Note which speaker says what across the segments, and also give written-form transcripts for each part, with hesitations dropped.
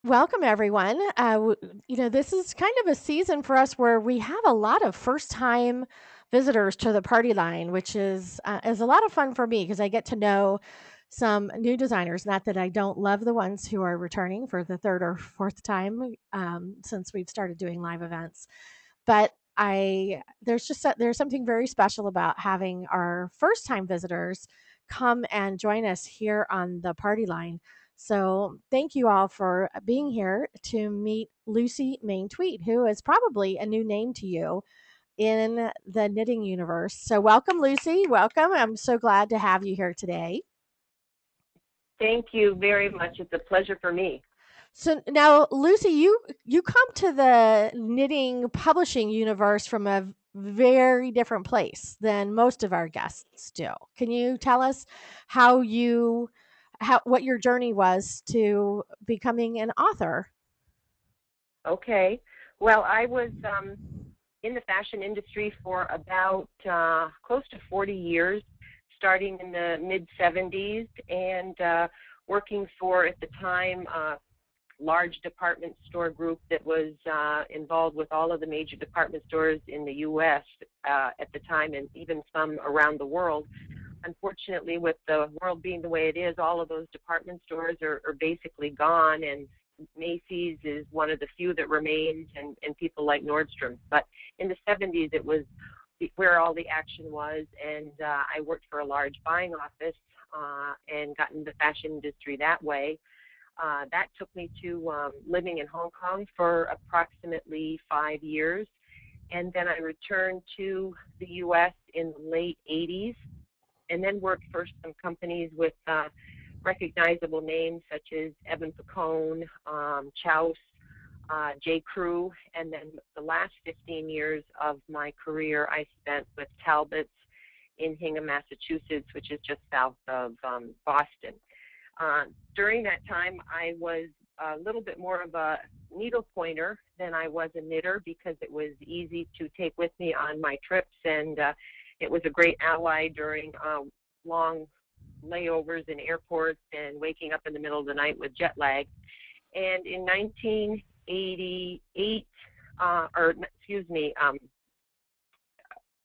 Speaker 1: Welcome, everyone. This is kind of a season for us where we have a lot of first-time visitors to the party line, which is a lot of fun for me because I get to know some new designers. Not that I don't love the ones who are returning for the third or fourth time since we've started doing live events, but I there's something very special about having our first-time visitors come and join us here on the party line. So thank you all for being here to meet Lucy Main Tweed, who is probably a new name to you in the knitting universe. So welcome, Lucy. Welcome. I'm so glad to have you here today.
Speaker 2: Thank you very much. It's a pleasure for me.
Speaker 1: So now, Lucy, you come to the knitting publishing universe from a very different place than most of our guests do. Can you tell us how you how what your journey was to becoming an author?
Speaker 2: Okay. Well, I was in the fashion industry for about close to 40 years, starting in the mid 70s and working for, at the time, a large department store group that was involved with all of the major department stores in the U.S. At the time, and even some around the world. Unfortunately, with the world being the way it is, all of those department stores are basically gone, and Macy's is one of the few that remains, and people like Nordstrom. But in the 70s, it was where all the action was, and I worked for a large buying office and got into the fashion industry that way. That took me to living in Hong Kong for approximately 5 years, and then I returned to the U.S. in the late 80s, and then worked for some companies with recognizable names such as Evan Picone, Chouse, J. Crew, and then the last 15 years of my career I spent with Talbot's in Hingham, Massachusetts, which is just south of Boston. During that time, I was a little bit more of a needle pointer than I was a knitter because it was easy to take with me on my trips, and it was a great ally during long layovers in airports and waking up in the middle of the night with jet lag. And in 1988,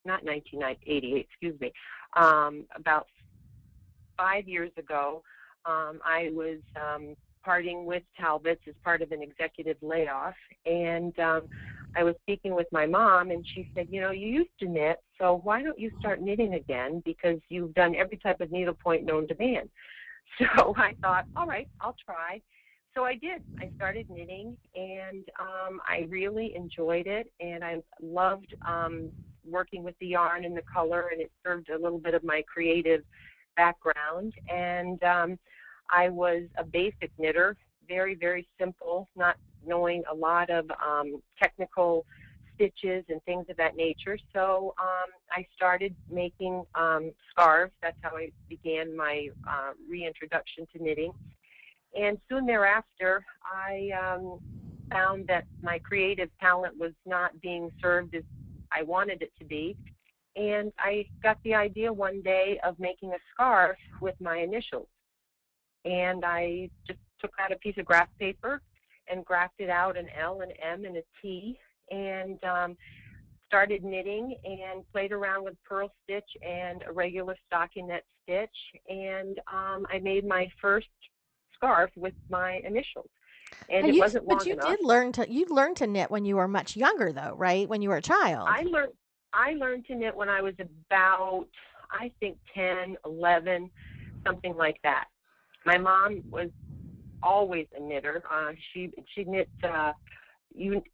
Speaker 2: not 1988, excuse me, about 5 years ago, I was parting with Talbot's as part of an executive layoff, and I was speaking with my mom, and she said, you used to knit, so why don't you start knitting again, because you've done every type of needlepoint known to man. So I thought, all right, I'll try. So I did. I started knitting, and I really enjoyed it, and I loved working with the yarn and the color, and it served a little bit of my creative background. And I was a basic knitter, very, very simple, not knowing a lot of technical stitches and things of that nature. So I started making scarves. That's how I began my reintroduction to knitting. And soon thereafter, I found that my creative talent was not being served as I wanted it to be. And I got the idea one day of making a scarf with my initials. And I just took out a piece of graph paper and grafted out an L, an M, and a T, and started knitting and played around with purl stitch and a regular stockinette stitch. And I made my first scarf with my initials. And it wasn't long enough.
Speaker 1: But you learned to knit when you were much younger, though, right? When you were a child.
Speaker 2: I learned to knit when I was about, I think, 10, 11, something like that. My mom was always a knitter. She knit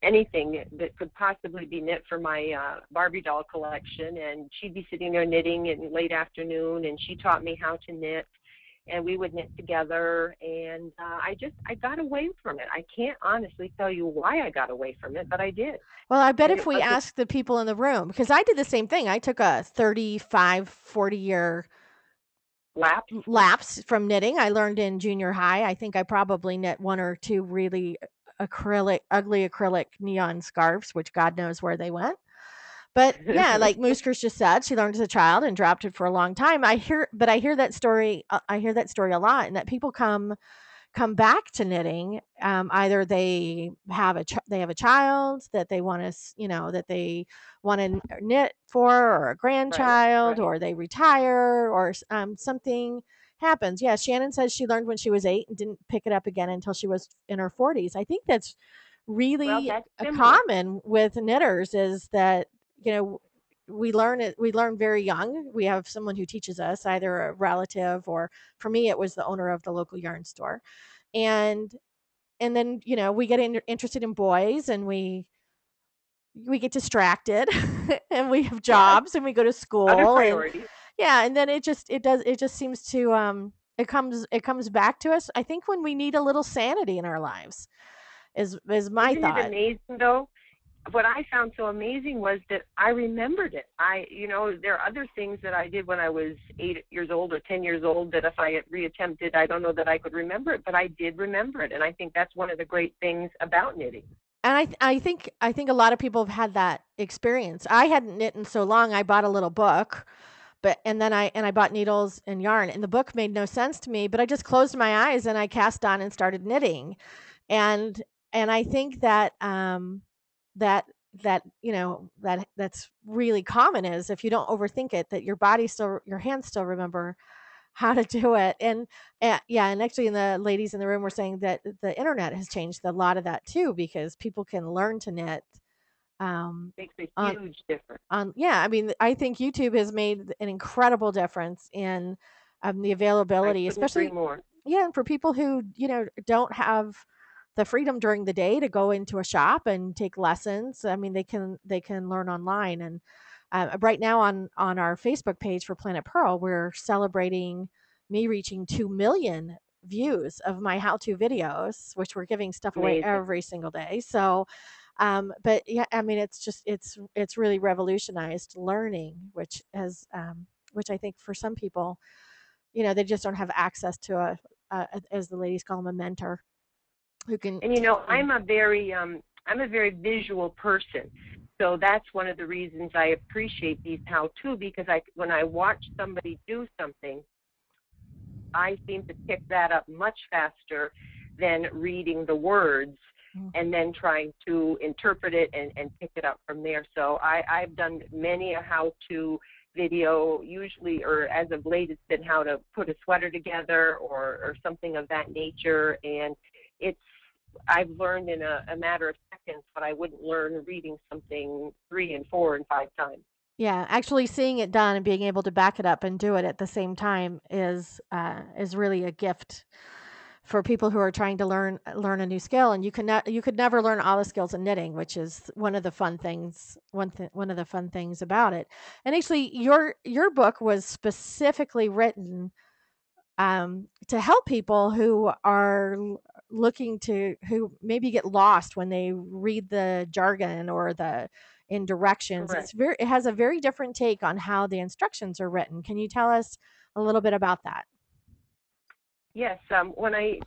Speaker 2: anything that could possibly be knit for my Barbie doll collection, and she'd be sitting there knitting in late afternoon, and she taught me how to knit, and we would knit together, and I got away from it. I can't honestly tell you why I got away from it, but I did.
Speaker 1: Well, I bet if we asked the people in the room, because I did the same thing. I took a 35, 40-year lapse from knitting. I learned in junior high. I think I probably knit one or two really ugly acrylic neon scarves, which God knows where they went. But yeah, like Mooskers just said, she learned as a child and dropped it for a long time. I hear that story. I hear that story a lot, and that people come come back to knitting. Either they have they have a child that they want to, that they want to knit for, or a
Speaker 2: Right,
Speaker 1: grandchild,
Speaker 2: right.
Speaker 1: or they retire, or something happens. Yeah, Shannon says she learned when she was 8 and didn't pick it up again until she was in her 40s. I think that's
Speaker 2: Well,
Speaker 1: really
Speaker 2: that's
Speaker 1: a
Speaker 2: similar.
Speaker 1: common with knitters, is that, you know, we learn very young. We have someone who teaches us, either a relative, or for me it was the owner of the local yarn store. And then, we get interested in boys, and we get distracted and we have
Speaker 2: Yes,
Speaker 1: jobs and we go to
Speaker 2: other
Speaker 1: school, and
Speaker 2: priorities.
Speaker 1: yeah, and then it just seems to it comes back to us, I think, when we need a little sanity in our lives, is my
Speaker 2: Isn't it
Speaker 1: thought.
Speaker 2: amazing though? What I found so amazing was that I remembered it. There are other things that I did when I was 8 years old or 10 years old that if I had reattempted, I don't know that I could remember it, but I did remember it. And I think that's one of the great things about knitting.
Speaker 1: And I think a lot of people have had that experience. I hadn't knit in so long. I bought a little book, but and then I bought needles and yarn, and the book made no sense to me, but I just closed my eyes and I cast on and started knitting. And I think that that that's really common, is if you don't overthink it, that your hands still remember how to do it. And yeah, and actually, the ladies in the room were saying that the internet has changed a lot of that too, because people can learn to knit um,
Speaker 2: Makes a
Speaker 1: on
Speaker 2: huge difference.
Speaker 1: yeah, I mean, I think YouTube has made an incredible difference in the
Speaker 2: I
Speaker 1: availability,
Speaker 2: couldn't agree
Speaker 1: especially,
Speaker 2: more.
Speaker 1: yeah, and for people who, don't have the freedom during the day to go into a shop and take lessons. I mean, they can learn online. And right now on our Facebook page for Planet Pearl, we're celebrating me reaching 2 million views of my how-to videos, which we're giving stuff away
Speaker 2: Amazing.
Speaker 1: every single day. So but yeah, I mean, it's really revolutionized learning, which I think for some people, they just don't have access to as the ladies call them, a mentor who can
Speaker 2: And
Speaker 1: teach them.
Speaker 2: I'm a very visual person. So that's one of the reasons I appreciate these how-to, because when I watch somebody do something, I seem to pick that up much faster than reading the words
Speaker 1: Mm.
Speaker 2: and then trying to interpret it and pick it up from there. So I've done many a how-to video, usually, or as of late, it's been how to put a sweater together, or something of that nature. And it's I've learned in a matter of seconds what I wouldn't learn reading something 3 and 4 and 5 times.
Speaker 1: Yeah, actually seeing it done and being able to back it up and do it at the same time is really a gift for people who are trying to learn a new skill. And you could never learn all the skills in knitting, which is one of the fun things, one of the fun things about it. And actually, your book was specifically written to help people who are looking to, who maybe get lost when they read the jargon or the in directions.
Speaker 2: Correct.
Speaker 1: It has a very different take on how the instructions are written. Can you tell us a little bit about that?
Speaker 2: Yes. When I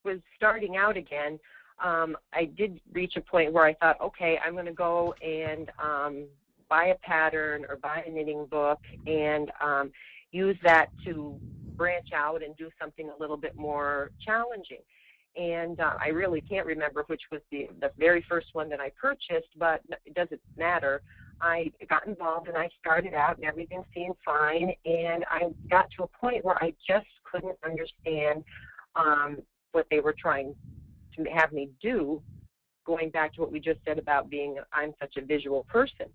Speaker 2: was starting out again, I did reach a point where I thought, okay, I'm going to go and buy a pattern or buy a knitting book and use that to branch out and do something a little bit more challenging. And I really can't remember which was the very first one that I purchased, but it doesn't matter. I got involved and I started out and everything seemed fine. And I got to a point where I just couldn't understand what they were trying to have me do, going back to what we just said about I'm such a visual person.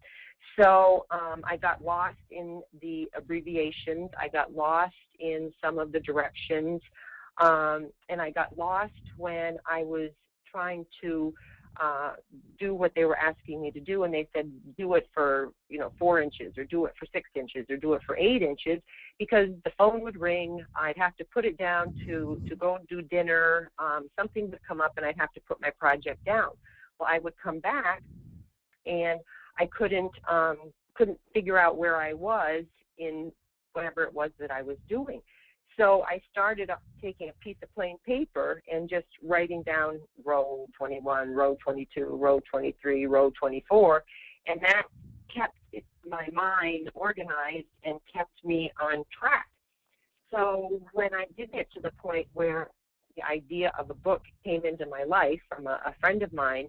Speaker 2: So I got lost in the abbreviations. I got lost in some of the directions. And I got lost when I was trying to do what they were asking me to do, and they said do it for 4 inches, or do it for 6 inches, or do it for 8 inches, because the phone would ring. I'd have to put it down to go do dinner. Something would come up, and I'd have to put my project down. Well, I would come back, and I couldn't figure out where I was in whatever it was that I was doing. So I started taking a piece of plain paper and just writing down row 21, row 22, row 23, row 24, and that kept my mind organized and kept me on track. So when I did get to the point where idea of a book came into my life from a friend of mine,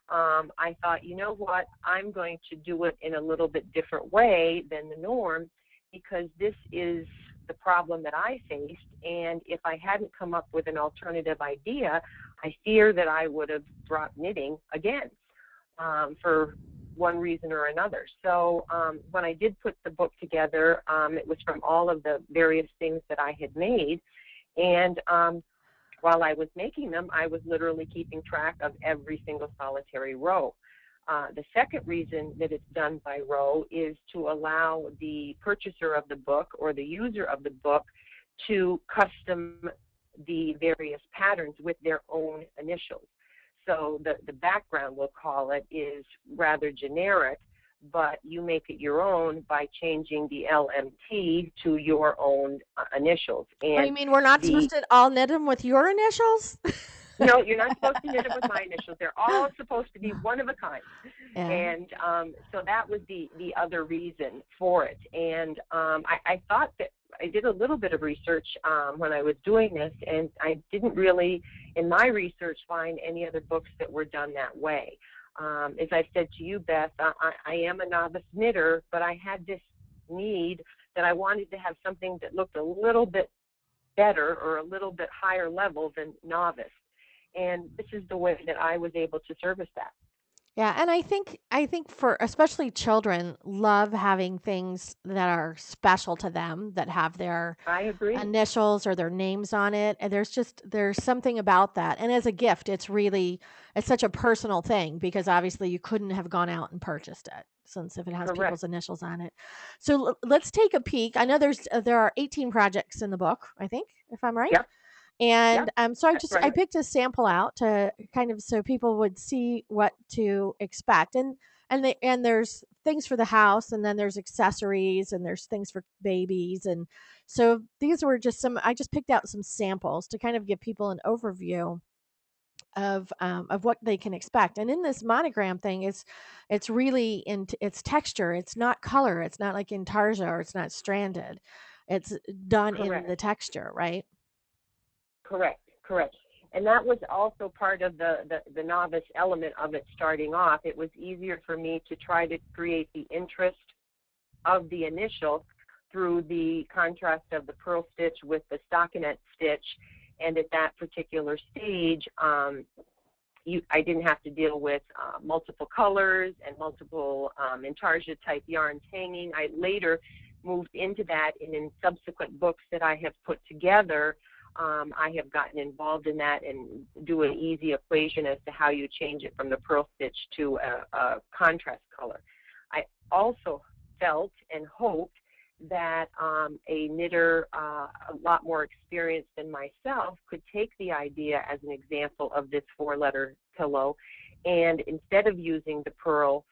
Speaker 2: I thought, you know what, I'm going to do it in a little bit different way than the norm, because this is the problem that I faced. And if I hadn't come up with an alternative idea, I fear that I would have dropped knitting again, for one reason or another. So when I did put the book together, it was from all of the various things that I had made. And while I was making them, I was literally keeping track of every single solitary row. The second reason that it's done by row is to allow the purchaser of the book or the user of the book to custom the various patterns with their own initials. So the background, we'll call it, is rather generic, but you make it your own by changing the LMT to your own initials.
Speaker 1: Oh, you
Speaker 2: And
Speaker 1: mean we're not supposed
Speaker 2: the
Speaker 1: to all knit them with your initials?
Speaker 2: no, you're not supposed to knit them with my initials. They're all supposed to be one of a kind.
Speaker 1: Yeah.
Speaker 2: And so that was the other reason for it. And I thought that I did a little bit of research when I was doing this, and I didn't really, in my research, find any other books that were done that way. As I said to you, Beth, I am a novice knitter, but I had this need that I wanted to have something that looked a little bit better or a little bit higher level than novice. And this is the way that I was able to service that.
Speaker 1: Yeah, and I think for especially children love having things that are special to them that have their
Speaker 2: I agree.
Speaker 1: initials or their names on it. And there's something about that. And as a gift, it's such a personal thing because obviously you couldn't have gone out and purchased it since if it has
Speaker 2: Correct.
Speaker 1: people's initials on it. So let's take a peek. I know there are 18 projects in the book, I think, if I'm right.
Speaker 2: Yep.
Speaker 1: And
Speaker 2: Yep.
Speaker 1: so
Speaker 2: That's
Speaker 1: I
Speaker 2: right.
Speaker 1: picked a sample out to kind of so people would see what to expect. And there's things for the house, and then there's accessories, and there's things for babies. And so these were just I just picked out some samples to kind of give people an overview of what they can expect. And in this monogram thing, it's really in its texture. It's not color. It's not like intarsia, or it's not stranded. It's done in
Speaker 2: Correct.
Speaker 1: the texture, right?
Speaker 2: Correct. Correct. And that was also part of the novice element of it starting off. It was easier for me to try to create the interest of the initial through the contrast of the purl stitch with the stockinette stitch. And at that particular stage, I didn't have to deal with multiple colors and multiple intarsia type yarns hanging. I later moved into that, and in subsequent books that I have put together, I have gotten involved in that and do an easy equation as to how you change it from the purl stitch to a contrast color. I also felt and hoped that a knitter a lot more experienced than myself could take the idea as an example of this four-letter pillow, and instead of using the purl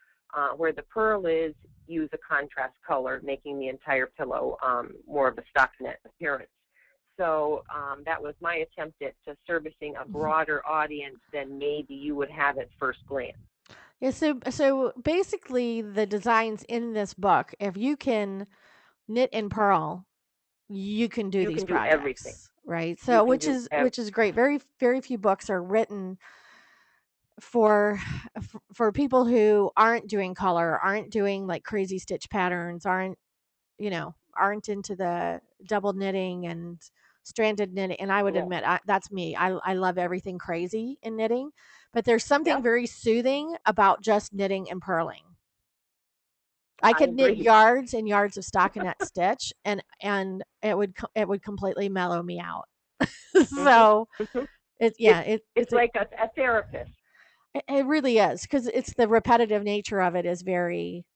Speaker 2: where the purl is, use a contrast color, making the entire pillow more of a stockinette appearance. So that was my attempt at servicing a broader audience than maybe you would have at first glance.
Speaker 1: Yeah, so basically the designs in this book, if you can knit and purl, you can do
Speaker 2: You
Speaker 1: these
Speaker 2: can do everything.
Speaker 1: projects, right?
Speaker 2: You
Speaker 1: So
Speaker 2: can do
Speaker 1: which is great. Very few books are written for for people who aren't doing color, aren't doing like crazy stitch patterns, aren't into the double knitting and stranded knitting. And I would
Speaker 2: yeah.
Speaker 1: admit that's me. I love everything crazy in knitting, but there's something
Speaker 2: Yep,
Speaker 1: very soothing about just knitting and purling. I
Speaker 2: I
Speaker 1: could knit
Speaker 2: agree.
Speaker 1: yards and yards of stockinette stitch, and it would completely mellow me out.
Speaker 2: hmm
Speaker 1: So
Speaker 2: hmm
Speaker 1: it
Speaker 2: It's
Speaker 1: yeah
Speaker 2: it's like a therapist.
Speaker 1: it really is because it's the repetitive nature of it very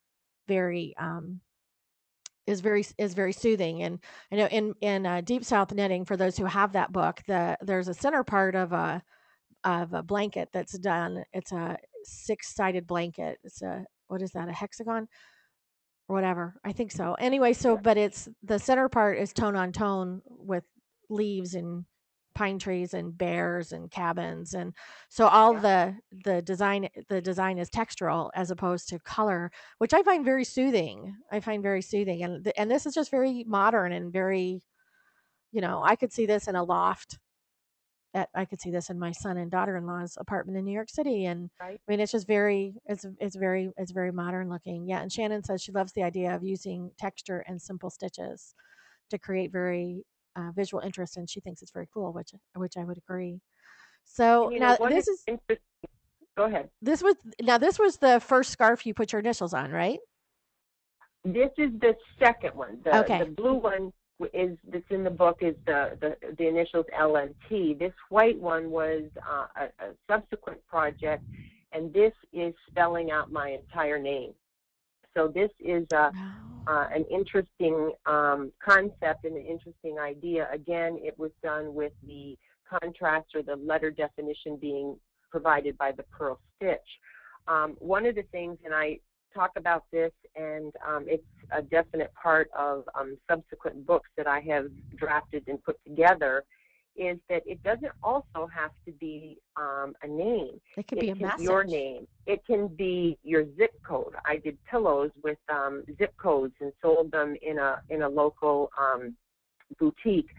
Speaker 1: is very soothing. And I know in Deep South Knitting, for those who have that book, there's a center part of a blanket that's done. It's a six-sided blanket. It's a what is that, a hexagon or whatever? I think so. Anyway, so
Speaker 2: Yeah,
Speaker 1: but it's the center part is tone on tone with leaves and pine trees and bears and cabins. And so all
Speaker 2: yeah.
Speaker 1: the design is textural as opposed to color, which I find very soothing. And this is just very modern and very, I could see this in a loft I could see this in my son and daughter-in-law's apartment in New York City, and
Speaker 2: right?
Speaker 1: I mean, it's just very, it's very modern looking. Yeah, and Shannon says she loves the idea of using texture and simple stitches to create very visual interest, and she thinks it's very cool, which I would agree. So
Speaker 2: And you know
Speaker 1: now
Speaker 2: what is interesting? Go ahead.
Speaker 1: this was the first scarf you put your initials on, right?
Speaker 2: This is the second one. The
Speaker 1: Okay.
Speaker 2: blue one is that's in the book is the initials LNT. This white one was a subsequent project, and this is spelling out my entire name. So this is
Speaker 1: Oh.
Speaker 2: an interesting concept and an interesting idea. Again, it was done with the contrast or the letter definition being provided by the purl stitch. One of the things, and I talk about this, and it's a definite part of subsequent books that I have drafted and put together, is that it doesn't also have to be a name.
Speaker 1: It could be a
Speaker 2: Your
Speaker 1: message.
Speaker 2: name. It can be your zip code. I did pillows with zip codes and sold them in a local boutique.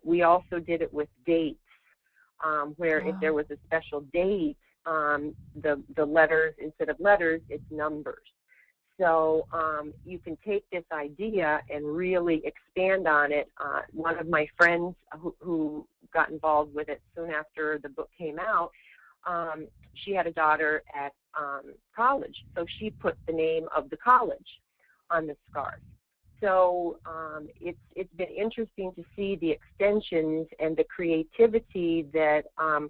Speaker 2: We also did it with dates, where if there
Speaker 1: Oh.
Speaker 2: was a special date, the letters, instead of letters, it's numbers. So you can take this idea and really expand on it. One of my friends who got involved with it soon after the book came out, she had a daughter at college, so she put the name of the college on the scarf. So it's been interesting to see the extensions and the creativity that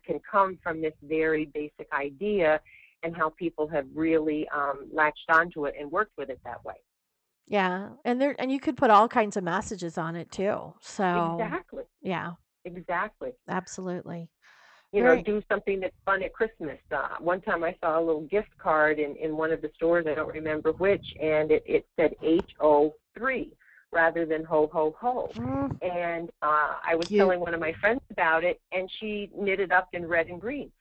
Speaker 2: can come from this very basic idea, and how people have really latched onto it and worked with it that way.
Speaker 1: Yeah, and you could put all kinds of messages on it too. So,
Speaker 2: Exactly,
Speaker 1: yeah,
Speaker 2: exactly.
Speaker 1: absolutely.
Speaker 2: You know,
Speaker 1: Very
Speaker 2: do something that's fun at Christmas. One time I saw a little gift card in one of the stores, I don't remember which, and it said HO3 rather than ho, ho, ho.
Speaker 1: mm,
Speaker 2: And I was
Speaker 1: cute.
Speaker 2: telling one of my friends about it, and she knitted up in red and green.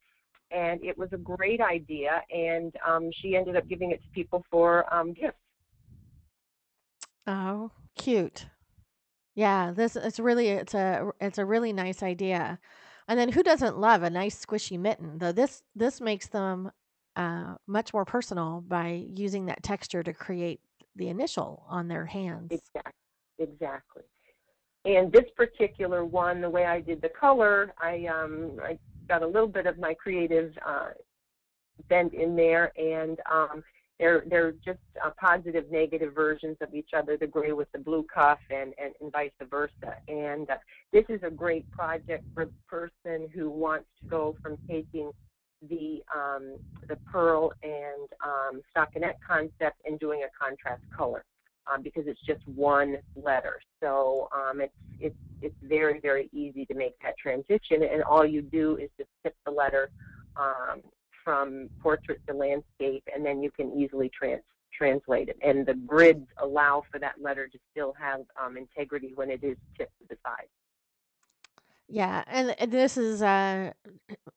Speaker 2: And it was a great idea, and she ended up giving it to people for gifts.
Speaker 1: Oh, cute. Yeah, this it's a really nice idea. And then who doesn't love a nice squishy mitten? Though this makes them much more personal by using that texture to create the initial on their hands.
Speaker 2: Exactly, exactly. And this particular one, the way I did the color, I got a little bit of my creative bent in there, and they're just positive, negative versions of each other. The gray with the blue cuff, and vice versa. And this is a great project for the person who wants to go from taking the pearl and stockinette concept and doing a contrast color. Because it's just one letter. So it's very, very easy to make that transition, and all you do is just tip the letter from portrait to landscape, and then you can easily translate it. And the grids allow for that letter to still have integrity when it is tipped to the side.
Speaker 1: Yeah, and this is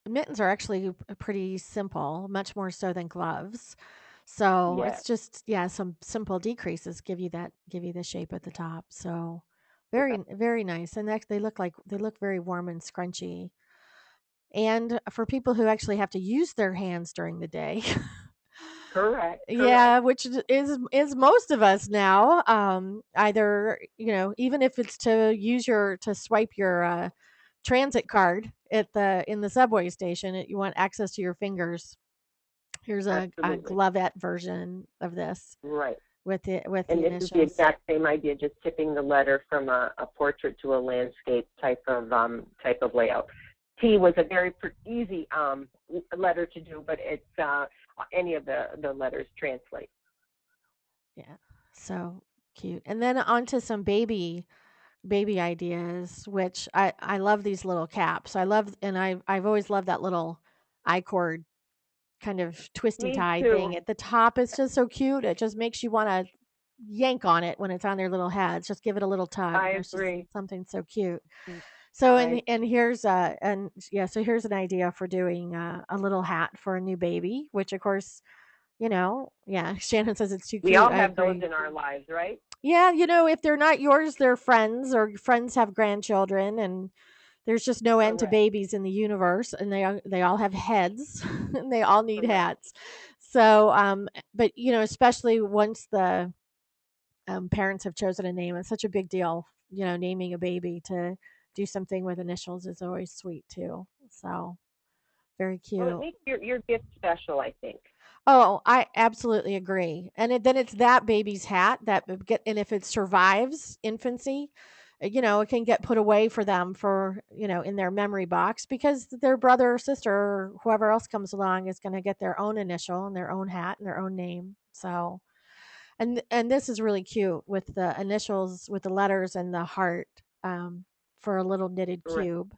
Speaker 1: mittens are actually pretty simple, much more so than gloves. So
Speaker 2: Yes.
Speaker 1: it's just yeah, some simple decreases give you the shape at the top. So
Speaker 2: Yeah.
Speaker 1: very nice, and they look very warm and scrunchy. And for people who actually have to use their hands during the day,
Speaker 2: Correct. Correct.
Speaker 1: yeah, which is most of us now. Either even if it's to use your to swipe your transit card at the in the subway station, you want access to your fingers. Here's a
Speaker 2: Absolutely.
Speaker 1: glovette version of this
Speaker 2: Right.
Speaker 1: with the
Speaker 2: And this is the
Speaker 1: initials.
Speaker 2: exact same idea, just tipping the letter from a portrait to a landscape type of layout. T was a very easy letter to do, but it's any of the letters translate.
Speaker 1: Yeah, so cute. And then onto some baby ideas, which I love these little caps. I've always loved that little I cord kind of twisty
Speaker 2: Me
Speaker 1: tie thing
Speaker 2: too.
Speaker 1: at the top. It's just so cute. It just makes you want to yank on it when it's on their little heads. Just give it a little tug.
Speaker 2: I
Speaker 1: There's just
Speaker 2: agree.
Speaker 1: something so cute. So
Speaker 2: I
Speaker 1: and here's and yeah, so here's an idea for doing a little hat for a new baby, which of course, yeah, Shannon says it's too
Speaker 2: We
Speaker 1: cute.
Speaker 2: all
Speaker 1: I
Speaker 2: have those
Speaker 1: agree.
Speaker 2: in our lives, right?
Speaker 1: Yeah, if they're not yours, they're friends or friends have grandchildren and There's just no end to
Speaker 2: Correct.
Speaker 1: babies in the universe, and they all have heads, and they all need
Speaker 2: Correct.
Speaker 1: hats. So, but especially once the parents have chosen a name, it's such a big deal. Naming a baby, to do something with initials is always sweet too. So very
Speaker 2: Well, it
Speaker 1: cute.
Speaker 2: makes your gift special, I think.
Speaker 1: Oh, I absolutely agree. And then it's that baby's hat and if it survives infancy, it can get put away for them in their memory box, because their brother or sister or whoever else comes along is going to get their own initial and their own hat and their own name. So, and this is really cute with the initials, with the letters and the heart, for a little knitted
Speaker 2: Right.
Speaker 1: cube,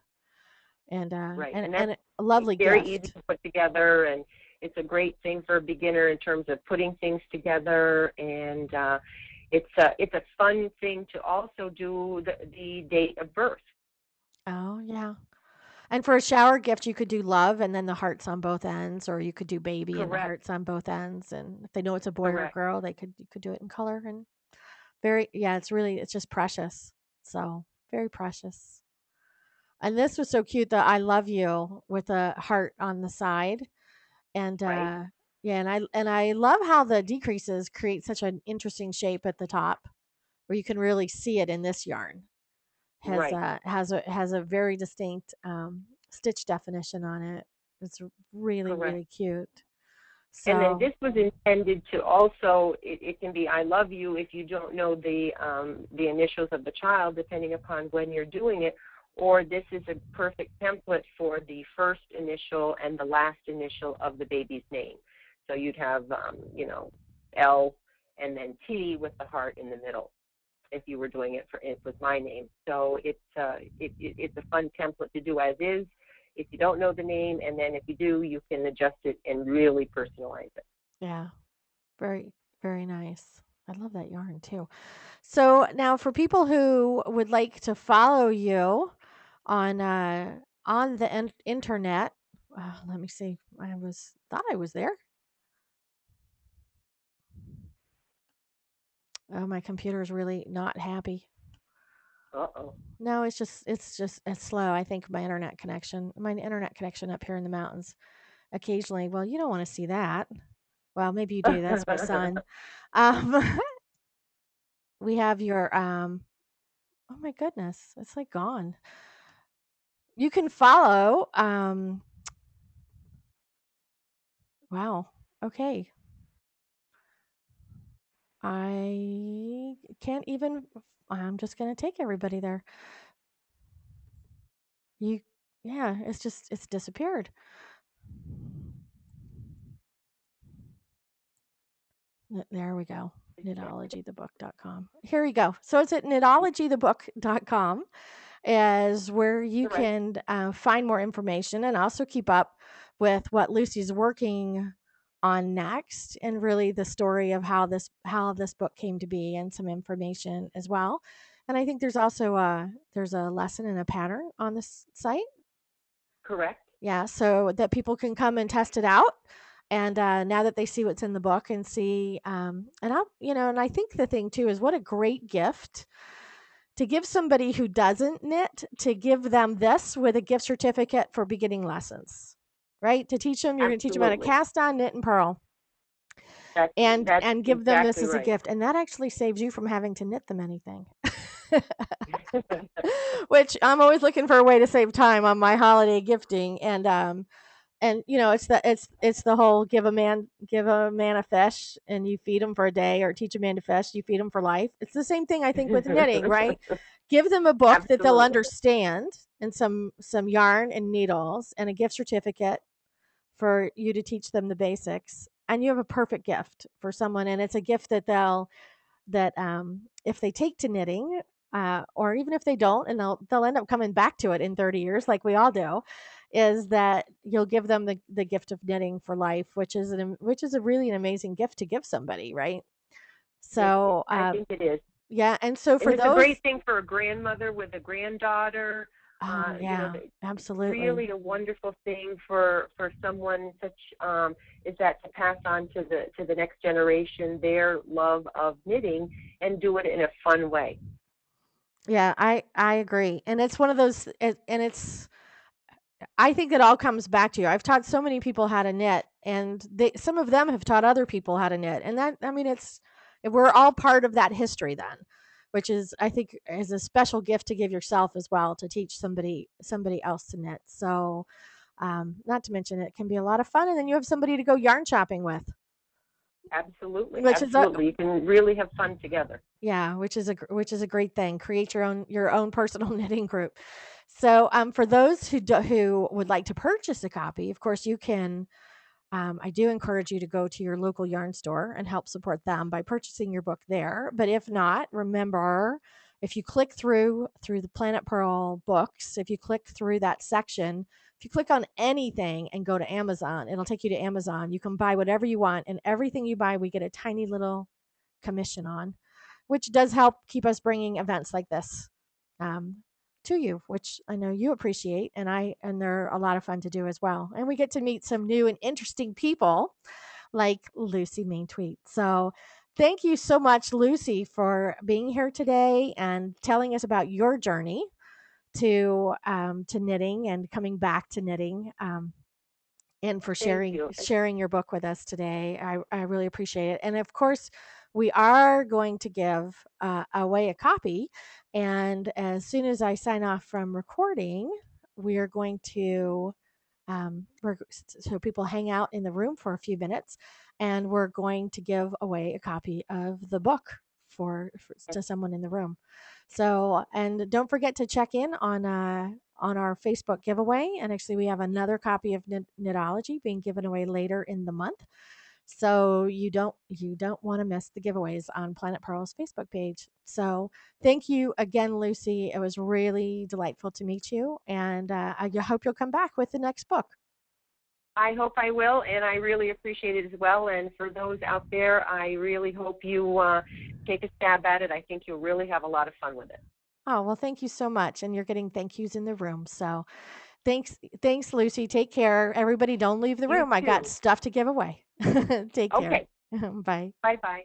Speaker 1: and
Speaker 2: Right.
Speaker 1: and
Speaker 2: And that's
Speaker 1: and a lovely
Speaker 2: very easy
Speaker 1: gift.
Speaker 2: to put together, and it's a great thing for a beginner in terms of putting things together. And it's a fun thing to also do the date of birth.
Speaker 1: Oh yeah. And for a shower gift, you could do love and then the hearts on both ends, or you could do baby and the
Speaker 2: Correct.
Speaker 1: hearts on both ends. And if they know it's a boy or a
Speaker 2: Correct.
Speaker 1: girl, you could do it in color, and it's just precious. So very precious. And this was so cute, the I love you with a heart on the side. And
Speaker 2: Right.
Speaker 1: yeah, and I love how the decreases create such an interesting shape at the top, where you can really see it in this yarn.
Speaker 2: Right.
Speaker 1: Has a very distinct stitch definition on it. It's really
Speaker 2: Correct.
Speaker 1: really cute.
Speaker 2: And then
Speaker 1: So
Speaker 2: this was intended to also, it can be I love you if you don't know the initials of the child, depending upon when you're doing it, or this is a perfect template for the first initial and the last initial of the baby's name. So you'd have, L and then T with the heart in the middle if you were doing it with my name. So it's a fun template to do as is if you don't know the name, and then if you do, you can adjust it and really personalize it.
Speaker 1: yeah, very very nice. I love that yarn too. So now, for people who would like to follow you on the internet, let me see. Thought I was there. Oh, my computer is really not happy.
Speaker 2: Uh-oh.
Speaker 1: No, it's slow. I think my internet connection up here in the mountains occasionally. Well, you don't want to see that. Well, maybe you do. That's my son. Um, we have your oh my goodness, it's like gone. You can follow. Wow. Okay. I can't even. I'm just gonna take everybody there. You, yeah. It's disappeared. There we go. Knitologiethebook.com. Here we go. So it's at knitologiethebook.com is where you
Speaker 2: Correct.
Speaker 1: can find more information and also keep up with what Lucy's working on next, and really the story of how this book came to be, and some information as well. And I think there's a lesson and a pattern on this site.
Speaker 2: Correct.
Speaker 1: Yeah, so that people can come and test it out. And now that they see what's in the book and see, and I think the thing too is, what a great gift to give somebody who doesn't knit, to give them this with a gift certificate for beginning lessons, right? You're going to teach them how to
Speaker 2: Absolutely.
Speaker 1: cast on, knit, and purl,
Speaker 2: That's
Speaker 1: and
Speaker 2: that's
Speaker 1: give them this
Speaker 2: exactly
Speaker 1: as a
Speaker 2: right.
Speaker 1: gift, and that actually saves you from having to knit them anything. Which I'm always looking for a way to save time on my holiday gifting, and it's the whole give a man a fish and you feed him for a day, or teach a man to fish, you feed him for life. It's the same thing, I think, with knitting, right? Give them a book that they'll
Speaker 2: Absolutely.
Speaker 1: understand, and some yarn and needles and a gift certificate for you to teach them the basics, and you have a perfect gift for someone. And it's a gift that if they take to knitting, or even if they don't, and they'll end up coming back to it in 30 years, like we all do, is that you'll give them the gift of knitting for life, which is a really an amazing gift to give somebody, right? So
Speaker 2: I think it is.
Speaker 1: yeah, and so
Speaker 2: And
Speaker 1: for
Speaker 2: it's a
Speaker 1: those,
Speaker 2: great thing for a grandmother with a granddaughter.
Speaker 1: oh yeah,
Speaker 2: It's
Speaker 1: absolutely.
Speaker 2: really a wonderful thing for someone such is that to pass on to the next generation their love of knitting and do it in a fun way.
Speaker 1: Yeah, I agree. And it's one of those and it's I think it all comes back to you. I've taught so many people how to knit, and some of them have taught other people how to knit. And that, I mean, it's we're all part of that history then, which is I think is a special gift to give yourself as well to teach somebody else to knit. So, not to mention it can be a lot of fun, and then you have somebody to go yarn shopping with,
Speaker 2: Absolutely,
Speaker 1: which is a
Speaker 2: absolutely. You can really have fun together.
Speaker 1: yeah, which is a great thing. Create your own personal knitting group. So, for those who would like to purchase a copy, of course, you can. I do encourage you to go to your local yarn store and help support them by purchasing your book there. But if not, remember, if you click through the Planet Pearl books, if you click through that section, if you click on anything and go to Amazon, it'll take you to Amazon. You can buy whatever you want, and everything you buy, we get a tiny little commission on, which does help keep us bringing events like this um, to you, which I know you appreciate, and they're a lot of fun to do as well. And we get to meet some new and interesting people like Lucy Main Tweet. So thank you so much, Lucy, for being here today and telling us about your journey to knitting and coming back to knitting. And for
Speaker 2: Thank
Speaker 1: sharing
Speaker 2: you.
Speaker 1: sharing your book with us today. I really appreciate it. And of course, we are going to give away a copy. And as soon as I sign off from recording, we are going to so people hang out in the room for a few minutes, and we're going to give away a copy of the book to someone in the room. So, and don't forget to check in on our Facebook giveaway. And actually, we have another copy of Knitologie being given away later in the month. So you don't want to miss the giveaways on Planet Pearl's Facebook page. So thank you again, Lucy. It was really delightful to meet you, and I hope you'll come back with the next book.
Speaker 2: I hope I will, and I really appreciate it as well. And for those out there, I really hope you take a stab at it. I think you'll really have a lot of fun with it.
Speaker 1: Oh, well, thank you so much. And you're getting thank yous in the room. So thanks, Lucy. Take care. Everybody, don't leave the
Speaker 2: You
Speaker 1: room. I got
Speaker 2: too.
Speaker 1: stuff to give away. Take care.
Speaker 2: Okay.
Speaker 1: Bye.
Speaker 2: Bye-bye.